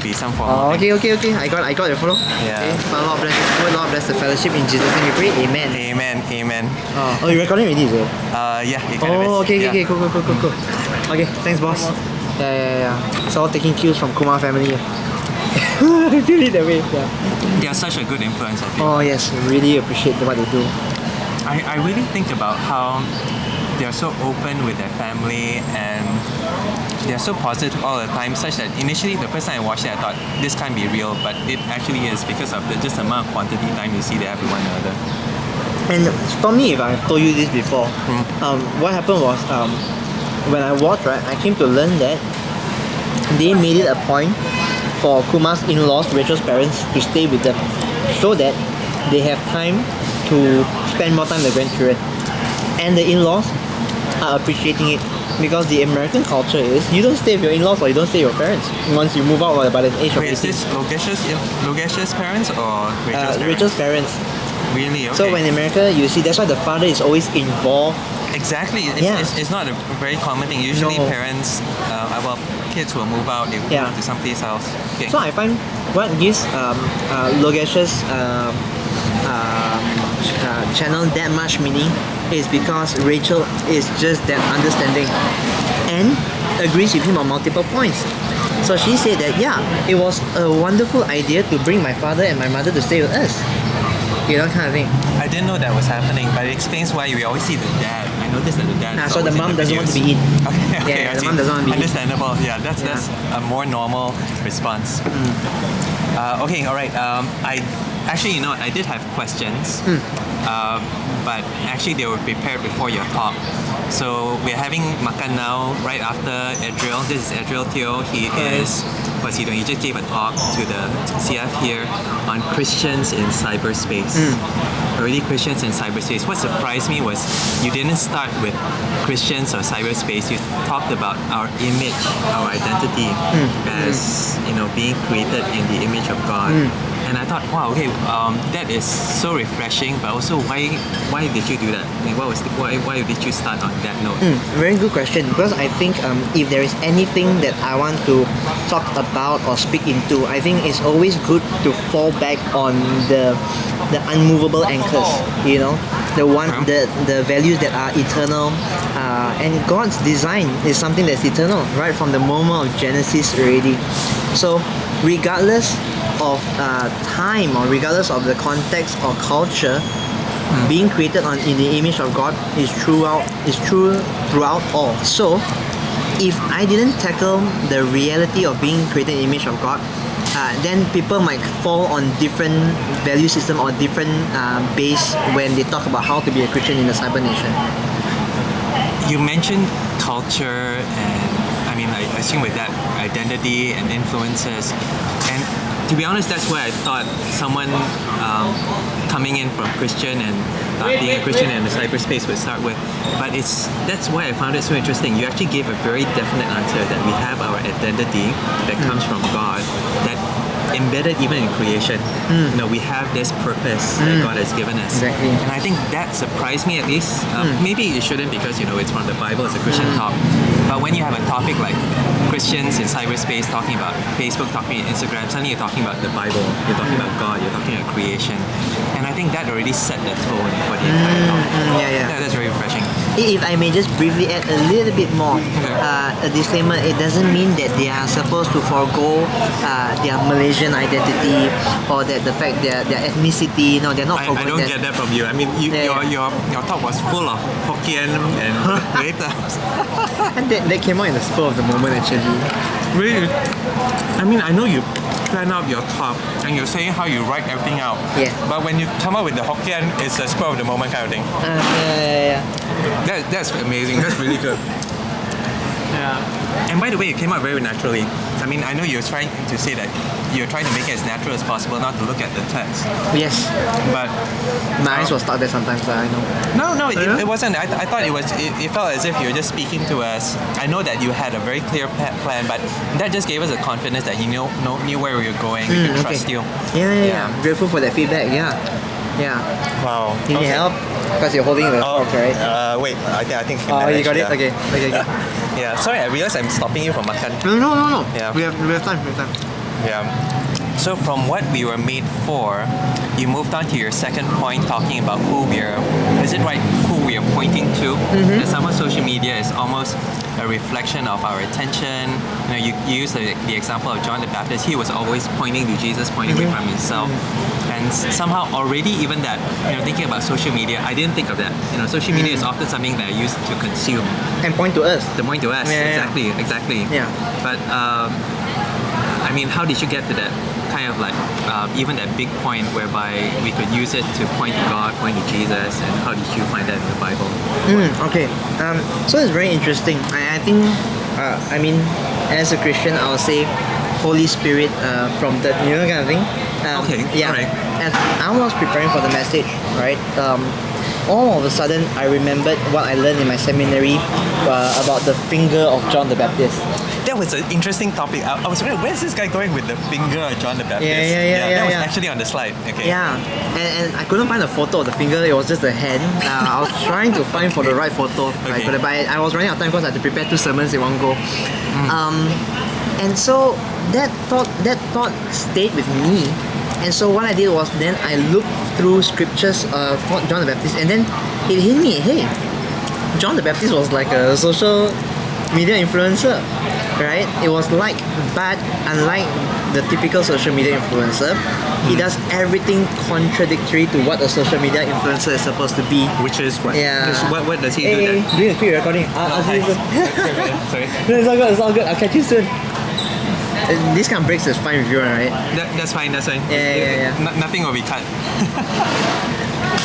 be some form Oh, of thing. okay. I got your follow. Yeah. Okay. Lord bless the food, Lord bless the fellowship. In Jesus' name we pray. Amen. Amen. Oh, you're recording already, is it? Yeah, it kind of is. Oh, okay, Yeah. cool. Okay, thanks, boss. Yeah. So all taking cues from Kumar family. I feel it that way. Yeah. They are such a good influence, I feel. Oh yes, really appreciate what they do. I really think about how they're so open with their family and they're so positive all the time, such that initially the first time I watched it I thought this can't be real, but it actually is because of the just amount of quantity time you see they have with one another. And for me, if I've told you this before, what happened was when I watched, right, I came to learn that they made it a point for Kumar's in-laws, Rachel's parents, to stay with them so that they have time to spend more time with their grandchildren. And the in-laws are appreciating it because the American culture is you don't stay with your in-laws or you don't stay with your parents once you move out by the age of 18. Wait, is this Logesh's parents or Rachel's parents? Rachel's parents. Really? Okay. So when in America, you see, that's why the father is always involved. Exactly. It's not a very common thing. Usually parents, kids will move out, they will move to someplace else. Okay. So I find what gives Logesh's channel that much meaning is because Rachel is just that understanding and agrees with him on multiple points. So she said that it was a wonderful idea to bring my father and my mother to stay with us. You know, kind of thing. I didn't know that was happening, but it explains why we always see the dad. I noticed that the dad. So the mom doesn't want to be in. Okay, the mom doesn't want to be understandable. Yeah, that's a more normal response. Okay, all right. I actually, I did have questions, but actually they were prepared before your talk. So we're having makan now right after Eddryll. This is Eddryll Teo. What's he doing? He just gave a talk to the CF here on Christians in cyberspace. Already Christians in cyberspace. What surprised me was you didn't start with Christians or cyberspace. You talked about our image, our identity as being created in the image of God. And I thought, wow, okay, that is so refreshing. But also, why did you do that? I mean, why did you start on that note? Very good question. Because I think if there is anything that I want to talk about or speak into, I think it's always good to fall back on the unmovable anchors. The values that are eternal. And God's design is something that's eternal, right from the moment of Genesis already. So, regardless of time or regardless of the context or culture, being created in the image of God is true throughout all. So if I didn't tackle the reality of being created in the image of God, then people might fall on different value system or different base when they talk about how to be a Christian in the cyber nation. You mentioned culture, and I assume with that identity and influences, and to be honest, that's why I thought someone coming in from Christian and being a Christian in the cyberspace would start with. But that's why I found it so interesting. You actually gave a very definite answer that we have our identity that comes from God, that embedded even in creation. We have this purpose that God has given us. Exactly. And I think that surprised me at least. Maybe it shouldn't because it's from the Bible, it's a Christian talk. But when you have a topic like Christians in cyberspace talking about Facebook, talking about Instagram, suddenly you're talking about the Bible, you're talking about God, you're talking about creation. And I think that already set the tone for the entire talk. That's very refreshing. If I may just briefly add a little bit more, a disclaimer, it doesn't mean that they are supposed to forego their Malaysian identity or that the fact their ethnicity. No, they're not forgoing that. I don't get that from you. I mean, your talk was full of Hokkien and later. And that came out in the spur of the moment actually. Really? I mean, I know you plan out your talk and you're saying how you write everything out. Yeah. But when you come up with the Hokkien, it's a spur of the moment kind of thing. That's amazing. That's really good. And by the way, it came out very naturally. I mean, I know you're trying to say that you're trying to make it as natural as possible, not to look at the text. Yes. But my eyes were stuck there sometimes, I know. No, it wasn't. I thought it felt as if you were just speaking to us. I know that you had a very clear plan, but that just gave us a confidence that you knew where we were going. We could trust you. Yeah. Grateful for that feedback. Yeah. Wow. You need help? Because you're holding the fork, right? Wait. I think. Oh, you got it. Okay. Yeah. Sorry, I realized I'm stopping you from makan. No. Yeah. We have time. Yeah. So from what we were made for, you moved on to your second point, talking about who we are. Is it right? Who we are pointing to? That somehow social media is almost a reflection of our attention. You use the example of John the Baptist. He was always pointing to Jesus, pointing away from himself. And somehow already even that, thinking about social media, I didn't think of that. Social media is often something that I use to consume. And point to us. To point to us, Yeah. exactly. Yeah. But how did you get to that kind of like even that big point whereby we could use it to point to God, point to Jesus, and how did you find that in the Bible? Okay. So it's very interesting. I think, as a Christian, I would say Holy Spirit prompted, kind of thing. Okay, Yeah. alright. As I was preparing for the message, right? All of a sudden, I remembered what I learned in my seminary about the finger of John the Baptist. That was an interesting topic. I was wondering, where's this guy going with the finger of John the Baptist? That was actually on the slide. Okay. Yeah, and I couldn't find a photo of the finger. It was just a hand. I was trying to find for the right photo, right? Okay. But I was running out of time because I had to prepare 2 sermons in one go. And so that thought stayed with me. And so what I did was then I looked through scriptures for John the Baptist, and then it hit me. Hey, John the Baptist was like a social media influencer, right? It was but unlike the typical social media influencer, he does everything contradictory to what a social media influencer is supposed to be. Which is what? Yeah. What does he do then? Doing a quick recording. I'll see you soon. Sorry. No, it's all good. I'll catch you soon. This kind of breaks is fine with you, right? That's fine. Yeah. Nothing will be cut.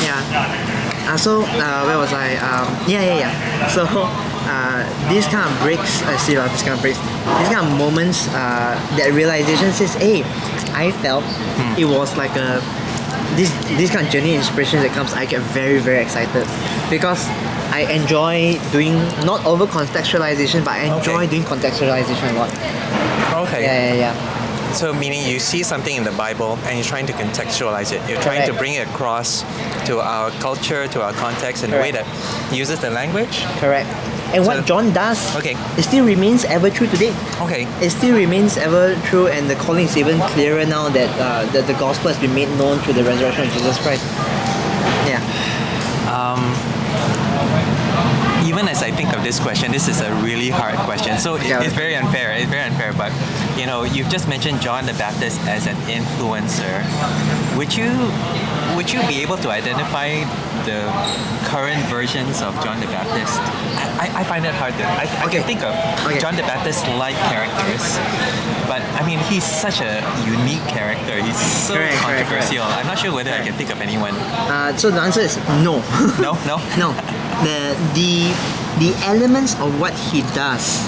Yeah. So where was I? So these kind of breaks, these kind of moments, that realization says, hey, I felt it was like this kind of journey inspiration that comes. I get very, very excited because I enjoy doing not over contextualization, but I enjoy doing contextualization a lot. Okay. Yeah. So meaning you see something in the Bible and you're trying to contextualize it. You're trying to bring it across to our culture, to our context in a way that uses the language. Correct. And what John does, it still remains ever true today. Okay. It still remains ever true, and the calling is even clearer now that the gospel has been made known through the resurrection of Jesus Christ. Yeah. Even as I think of this question, this is a really hard question. So it's very unfair. But you've just mentioned John the Baptist as an influencer. Would you be able to identify the current versions of John the Baptist? I find it hard to. I can think of John the Baptist-like characters, but he's such a unique character. He's so controversial. Correct. I'm not sure whether I can think of anyone. So the answer is no. No. The elements of what he does,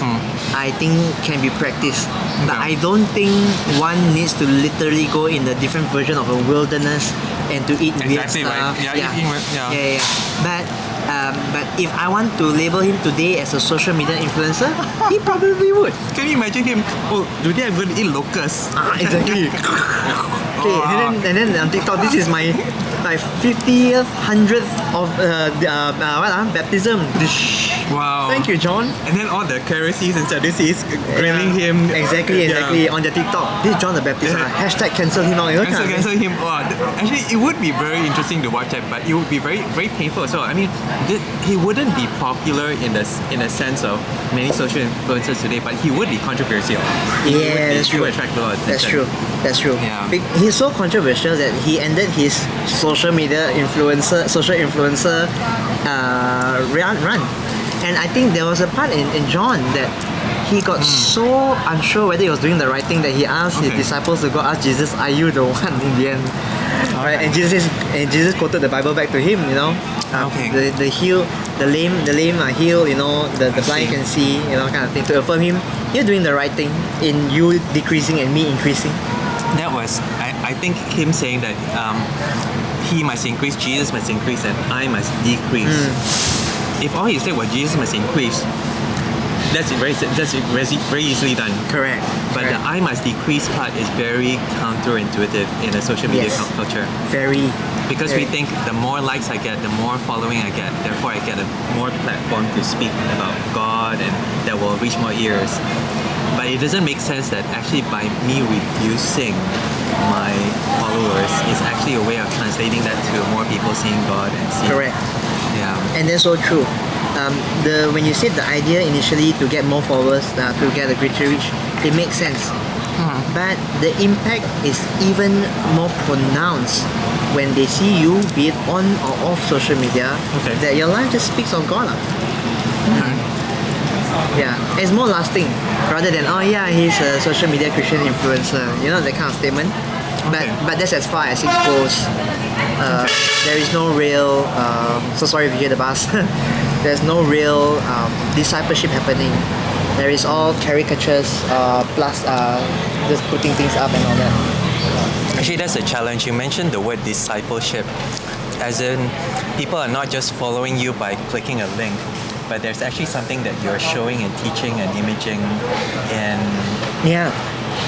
I think can be practiced. But I don't think one needs to literally go in a different version of a wilderness and to eat weird stuff. Right. But if I want to label him today as a social media influencer, he probably would. Can you imagine him? Oh, today I'm going to eat locusts. Exactly. Okay, and then on TikTok, this is my 50th, 100th of baptism. Wow. Thank you, John. And then all the Pharisees and Sadducees grilling him. Exactly. On their TikTok. This is John the Baptist. Hashtag cancel him out. Cancel him. Actually, it would be very interesting to watch that, but it would be very, very painful. So he wouldn't be popular in a sense of many social influencers today, but he would be controversial. That's true. He would attract a lot of attention. That's true. Yeah. He's so controversial that he ended his social influencer run. And I think there was a part in John that he got so unsure whether he was doing the right thing that he asked his disciples to go ask Jesus, "Are you the one?" in the end. Right? And Jesus quoted the Bible back to him. The lame are healed. The blind can see. Kind of thing, to affirm him. You're doing the right thing in you decreasing and me increasing. That was, I think, him saying that he must increase, Jesus must increase, and I must decrease. If all he said was Jesus must increase, that's very easily done. Correct. But the I must decrease part is very counterintuitive in a social media culture. Because we think the more likes I get, the more following I get, therefore I get a more platform to speak about God and that will reach more ears. but it doesn't make sense that actually by me reducing my followers is actually a way of translating that to more people seeing God and seeing. Correct. Yeah. And that's so true. When you said the idea initially to get more followers, to get a greater reach, it makes sense. But the impact is even more pronounced when they see you, be it on or off social media, that your life just speaks of God. Yeah, it's more lasting rather than he's a social media Christian influencer, that kind of statement. But that's as far as it goes. There is no real so sorry if you hear the bus. There's no real discipleship happening. There is all caricatures plus just putting things up and all that. Actually, that's a challenge. You mentioned the word discipleship, as in people are not just following you by clicking a link, but there's actually something that you're showing and teaching and imaging in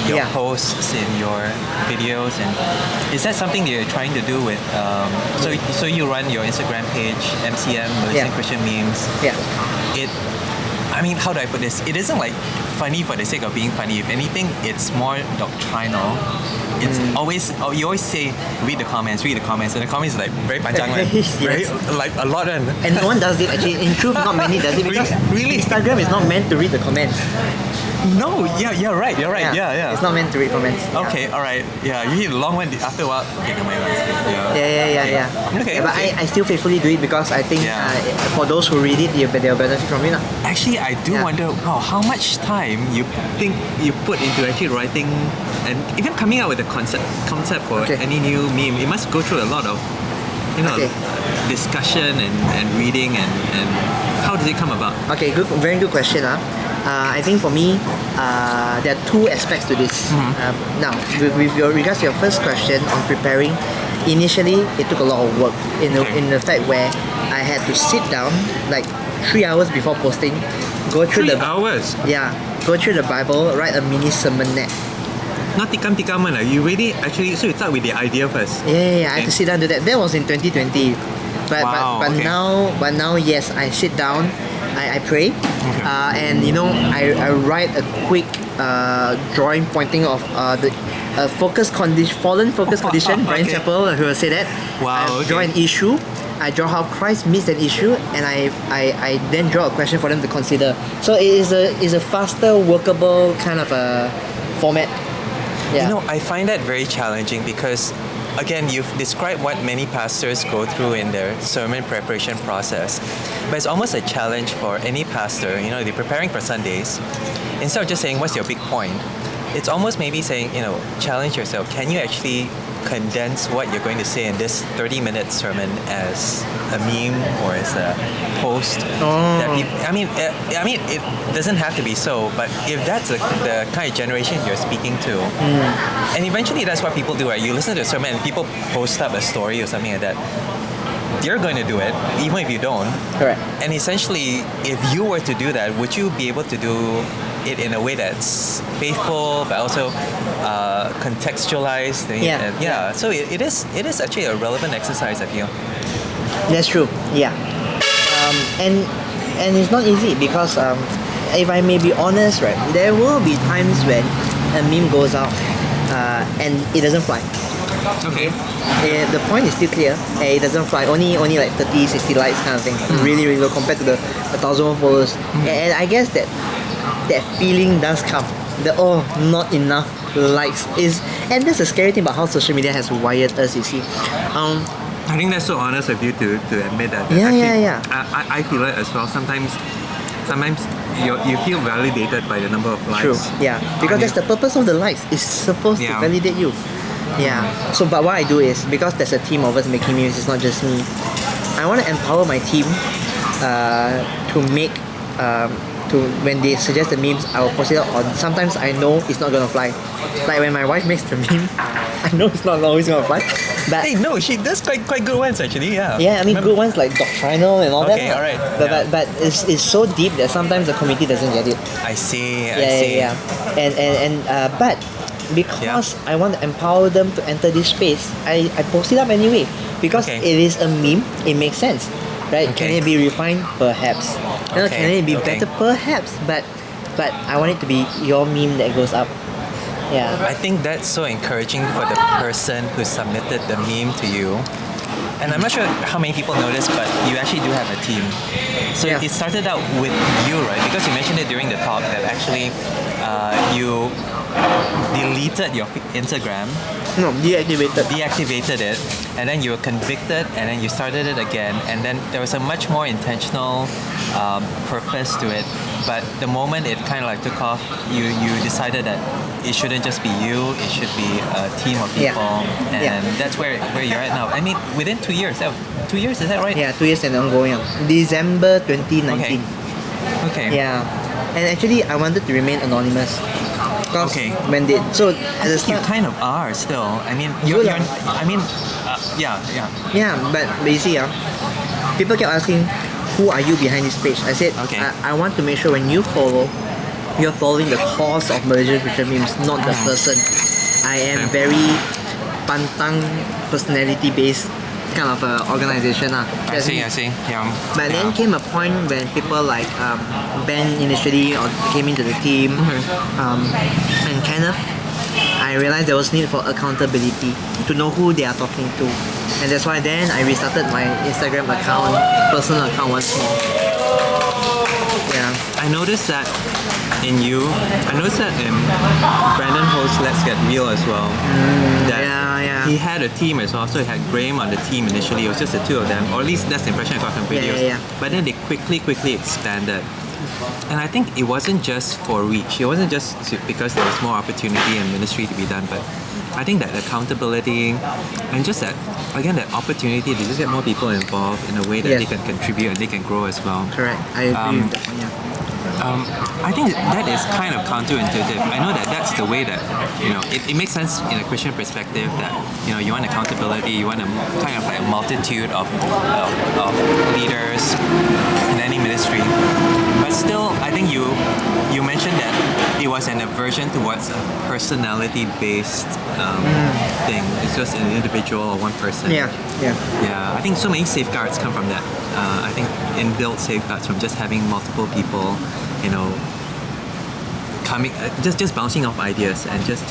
your posts, in your videos. And is that something that you're trying to do with so you run your Instagram page, MCM, Malaysian Christian Memes. I mean, how do I put this? It isn't like funny for the sake of being funny. If anything, it's more doctrinal. It's always, you always say, read the comments, and the comments is like very panjang, very, like a lot. And no one does it actually. In truth, not many does it because really? Instagram is not meant to read the comments. No, you're right. Yeah. It's not meant to read comments. Okay, alright. Yeah, you hit a long one after a while. Okay, no mind. Yeah. Okay. But I still faithfully do it because I think for those who read it, they'll benefit from it. Actually, I do wonder how much time you think you put into actually writing and even coming out with a concept for any new meme. It must go through a lot of discussion and reading and how does it come about? Okay, very good question. I think for me, there are two aspects to this. Now, with regards to your first question on preparing, initially it took a lot of work in the fact where I had to sit down like 3 hours before posting, go through 3 hours? Yeah, go through the Bible, write a mini sermonette. Not tikam man. You really actually, so you start with the idea first. Yeah. I had to sit down and do that. That was in 2020. But now yes, I sit down, I pray, and I write a quick drawing pointing of the fallen focus condition. Brian Chappell, who will say that. I draw an issue. I draw how Christ meets an issue, and I then draw a question for them to consider. So it is a faster, workable kind of a format. Yeah. I find that very challenging because, again, you've described what many pastors go through in their sermon preparation process, but it's almost a challenge for any pastor. They're preparing for Sundays. Instead of just saying, what's your big point? It's almost maybe saying, challenge yourself. Can you actually condense what you're going to say in this 30-minute sermon as a meme or as a post? That it doesn't have to be so, but if that's the kind of generation you're speaking to, and eventually that's what people do, right? You listen to a sermon and people post up a story or something like that. You're going to do it, even if you don't. Correct. And essentially, if you were to do that, would you be able to do it in a way that's faithful, but also contextualized? Yeah. So it is actually a relevant exercise, I feel. That's true. Yeah. And it's not easy because if I may be honest, right, there will be times when a meme goes out and it doesn't fly. Okay. The point is still clear. It doesn't fly. Only like 30, 60 likes kind of thing. Really, really low compared to the 1,000 followers. And I guess that feeling does come. Not enough likes and that's the scary thing about how social media has wired us. You see. I think that's so honest of you to admit that. Yeah. I feel it as well. Sometimes you feel validated by the number of likes. True. Yeah. Because that's the purpose of the likes. It's supposed to validate you. Yeah. So, but what I do is, because there's a team of us making memes, it's not just me. I want to empower my team to make when they suggest the memes, I will post it out on. Sometimes I know it's not gonna fly. Like when my wife makes the meme, I know it's not always gonna fly. But hey, no, she does quite good ones actually. Yeah. Yeah, I mean good ones like doctrinal and all that. Okay, alright. But it's so deep that sometimes the community doesn't get it. I see. Yeah. And but because I want to empower them to enter this space, I post it up anyway. Because it is a meme, it makes sense. Right? Can it be refined? Perhaps. Can it be better? Perhaps. But but I want it to be your meme that goes up. Yeah. I think that's so encouraging for the person who submitted the meme to you. And I'm not sure how many people know this, but you actually do have a team. So Yeah. it started out with you, right? Because you mentioned it during the talk that actually you deleted your Instagram, No, deactivated it, and then you were convicted, and then you started it again, and then there was a much more intentional purpose to it. But the moment it kind of like took off, you decided that it shouldn't just be you; it should be a team of Yeah. people, and Yeah. that's where you're at now. I mean, within 2 years. 2 years, is that right? Yeah, 2 years and ongoing. December 2019. Okay. Yeah. And actually, I wanted to remain anonymous. Because Okay. when they so at the You start, kind of are still. I mean, Good you're lah. I mean, yeah. yeah, but you see, people kept asking, who are you behind this page? I said, Okay. I want to make sure when you follow, you're following the cause of Malaysian Christian memes, not the person. I am Okay. very pantang personality based kind of organization. I see. Yeah. But then came a point when people like Ben initially or came into the team, and Kenneth, I realized there was need for accountability to know who they are talking to, and that's why then I restarted my Instagram account, personal account once more. Yeah. I noticed that in you. I noticed that in Brandon hosts Let's Get Real as well. That yeah. he had a team as well. So he had Graham on the team initially. It was just the two of them, or at least that's the impression I got from videos. Yeah. But then they quickly expanded. And I think it wasn't just for reach. It wasn't just because there was more opportunity and ministry to be done, but I think that accountability and just that, again, that opportunity to just get more people involved in a way that Yes. they can contribute and they can grow as well. Correct. I agree with that one. Yeah. I think that is kind of counterintuitive. I know that that's the way that, it makes sense in a Christian perspective that, you want accountability, you want a kind of like a multitude of leaders in any ministry. But still, I think you mentioned that it was an aversion towards a personality-based thing. It's just an individual or one person. Yeah. Yeah, I think so many safeguards come from that. I think inbuilt safeguards from just having multiple people, coming, just bouncing off ideas and just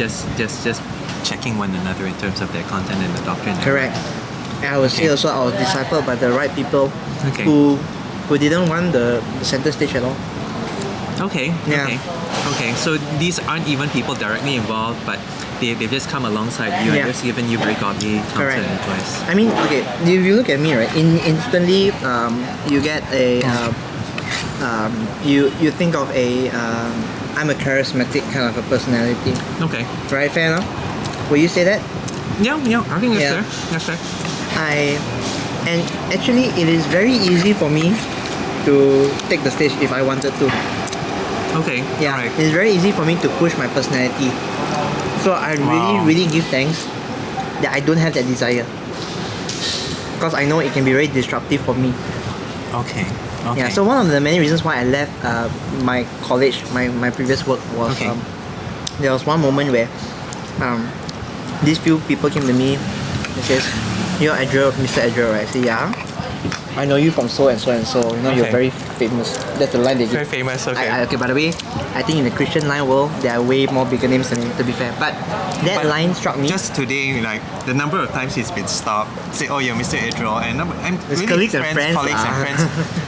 checking one another in terms of their content and the doctrine. Correct. And I would say also I was discipled by the right people Okay. who didn't want the center stage at all. Okay. Yeah. Okay. So these aren't even people directly involved, but they've just come alongside you Yeah. and just given you very godly counsel Correct. and advice. I mean, okay, if you look at me, right, instantly you get a you think of a I'm a charismatic kind of a personality, Okay. right? Fair enough. Will you say that? Yeah. I think that's Yeah. fair. That's fair. And actually, it is very easy for me to take the stage if I wanted to. Okay. Yeah, Alright. it's very easy for me to push my personality. So I Wow. really give thanks that I don't have that desire. Because I know it can be very disruptive for me. Okay. Yeah, so one of the many reasons why I left my college, my previous work was Okay. there was one moment where these few people came to me and says, "You're Eddryll, Mr. Eddryll, right?" I said, "Yeah. I know you from so and so and so. You're Okay. very famous." That's the line they Very give. famous. Okay. Okay, by the way, I think in the Christian line world, there are way more bigger names than me, to be fair. But that But line struck me. Just today, like the number of times he's been stopped, say, "Oh, you're Mr. Eddryll," and I'm It's really colleagues and friends, colleagues and lah. friends.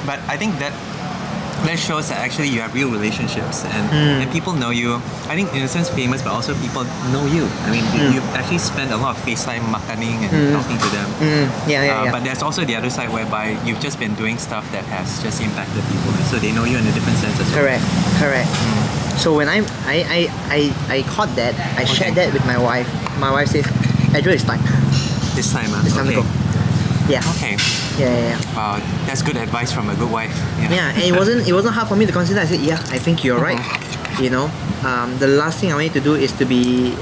But I think that shows that actually you have real relationships and people know you. I think in a sense famous, but also people know you. I mean, you've actually spent a lot of FaceTime makaning and talking to them. Yeah. But there's also the other side whereby you've just been doing stuff that has just impacted people, and so they know you in a different sense as well. Correct. So when I caught that, I shared that with my wife. My wife says, "Eddryll, it's time. This time, It's time to go." Yeah. Okay. Yeah. Wow, that's good advice from a good wife. Yeah, and it wasn't hard for me to consider. I said, "Yeah, I think you're right." The last thing I want you to do is to be.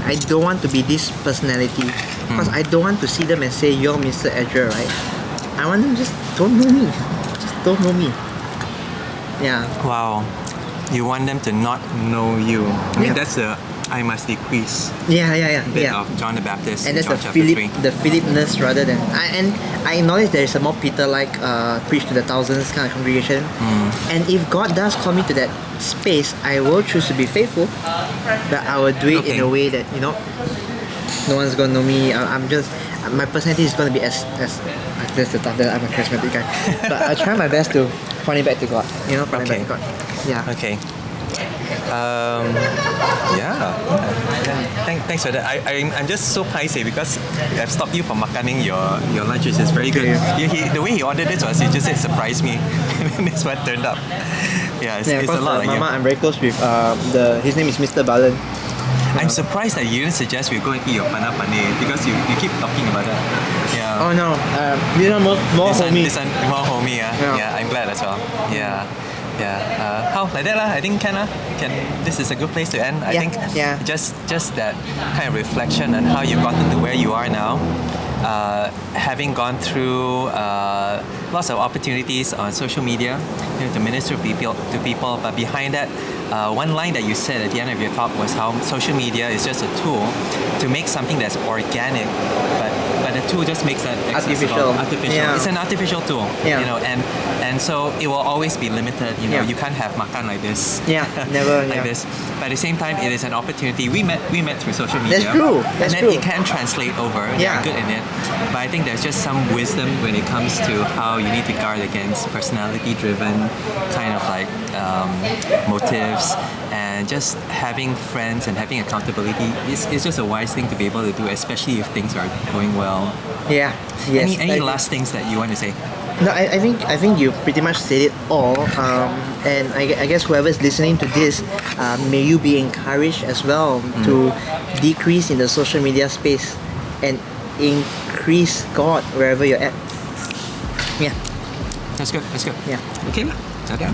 I don't want to be this personality because I don't want to see them and say, "You're Mr. Eddryll," right? I want them just don't know me. Just don't know me. Yeah. Wow. You want them to not know you. I mean, Yeah. that's I must decrease Yeah. bit of John the Baptist And in that's John chapter 3. the Philipness rather than and I acknowledge there is a more Peter-like preach to the thousands kind of congregation. And if God does call me to that space, I will choose to be faithful, but I will do it in a way that no one's gonna know me. I'm just my personality is gonna be as that's the stuff that I'm a charismatic guy, but I try my best to point it back to God. Point it back to God. Yeah. Okay. Thanks for that. I'm just so paiseh because I've stopped you from makaning your lunch, which is very good. The way he ordered it was he just said surprise me, and that's what turned up. Yeah, it's a lot like Mama, you. I'm very close with his name is Mr. Balan. I'm surprised that you didn't suggest we go and eat your panna paneer because you keep talking about that. Yeah. Oh no, these are more homey. This one more homey. Yeah, I'm glad as well. Yeah. How like that lah? I think can. This is a good place to end. I think just that kind of reflection on how you've gotten to where you are now. Having gone through lots of opportunities on social media, to minister to people, but behind that, one line that you said at the end of your talk was how social media is just a tool to make something that's organic, but the tool just makes that Artificial. Yeah. It's an artificial tool, and so it will always be limited. You can't have makan like this. Never. Like this. But at the same time, it is an opportunity. We met through social media. That's true. And then it can translate over. You're good in it. But I think there's just some wisdom when it comes to how you need to guard against personality-driven kind of like motives, and just having friends and having accountability is just a wise thing to be able to do, especially if things are going well. Yeah. Yes. Any last things that you want to say? No, I think you pretty much said it all. And I guess whoever's listening to this, may you be encouraged as well to decrease in the social media space and increase God wherever you're at. Yeah. That's good. Yeah. Okay. Okay.